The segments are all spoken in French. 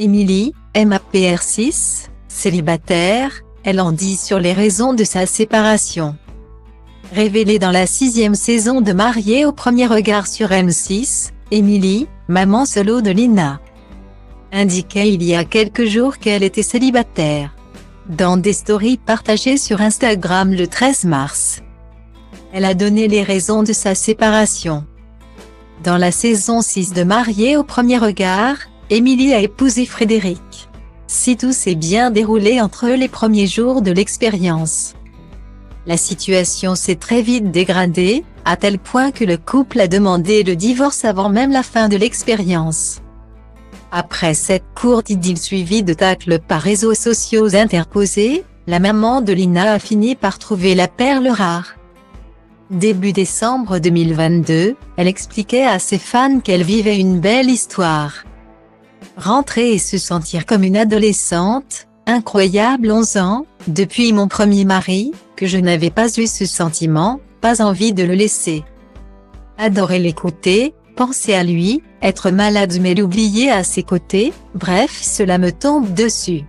Émilie, MAPR6, célibataire, elle en dit sur les raisons de sa séparation. Révélée dans la 6e saison de Mariée au premier regard sur M6, Émilie, maman solo de Lina, indiquait il y a quelques jours qu'elle était célibataire. Dans des stories partagées sur Instagram le 13 mars, elle a donné les raisons de sa séparation. Dans la saison 6 de Mariée au premier regard, Émilie a épousé Frédéric. Si tout s'est bien déroulé entre eux les premiers jours de l'expérience, la situation s'est très vite dégradée, à tel point que le couple a demandé le divorce avant même la fin de l'expérience. Après cette courte idylle suivie de tacles par réseaux sociaux interposés, la maman de Lina a fini par trouver la perle rare. Début décembre 2022, elle expliquait à ses fans qu'elle vivait une belle histoire. Rentrer et se sentir comme une adolescente, incroyable 11 ans, depuis mon premier mari, que je n'avais pas eu ce sentiment, pas envie de le laisser. Adorer l'écouter, penser à lui, être malade mais l'oublier à ses côtés, bref cela me tombe dessus.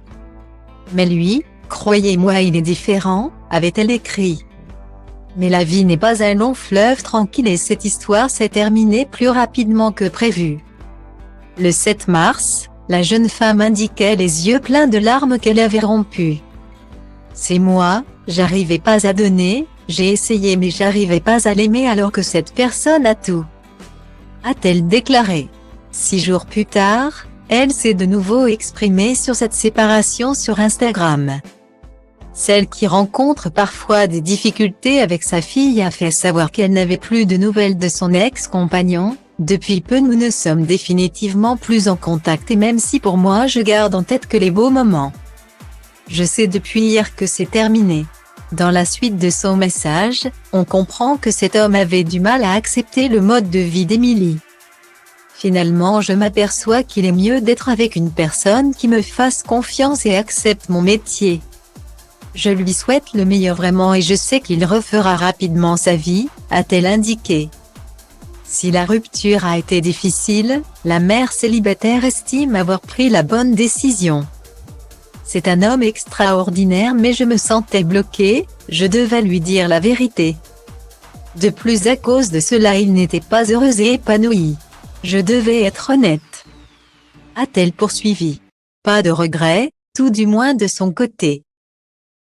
Mais lui, croyez-moi il est différent, avait-elle écrit. Mais la vie n'est pas un long fleuve tranquille et cette histoire s'est terminée plus rapidement que prévu. Le 7 mars, la jeune femme indiquait les yeux pleins de larmes qu'elle avait rompu. C'est moi, j'arrivais pas à donner, j'ai essayé mais j'arrivais pas à l'aimer alors que cette personne a tout, a-t-elle déclaré. 6 jours plus tard, elle s'est de nouveau exprimée sur cette séparation sur Instagram. Celle qui rencontre parfois des difficultés avec sa fille a fait savoir qu'elle n'avait plus de nouvelles de son ex-compagnon. Depuis peu nous ne sommes définitivement plus en contact et même si pour moi je garde en tête que les beaux moments. Je sais depuis hier que c'est terminé. Dans la suite de son message, on comprend que cet homme avait du mal à accepter le mode de vie d'Émilie. Finalement je m'aperçois qu'il est mieux d'être avec une personne qui me fasse confiance et accepte mon métier. Je lui souhaite le meilleur vraiment et je sais qu'il refera rapidement sa vie, a-t-elle indiqué. Si la rupture a été difficile, la mère célibataire estime avoir pris la bonne décision. C'est un homme extraordinaire mais je me sentais bloquée, je devais lui dire la vérité. De plus à cause de cela il n'était pas heureux et épanoui. Je devais être honnête, a-t-elle poursuivi. Pas de regret, tout du moins de son côté.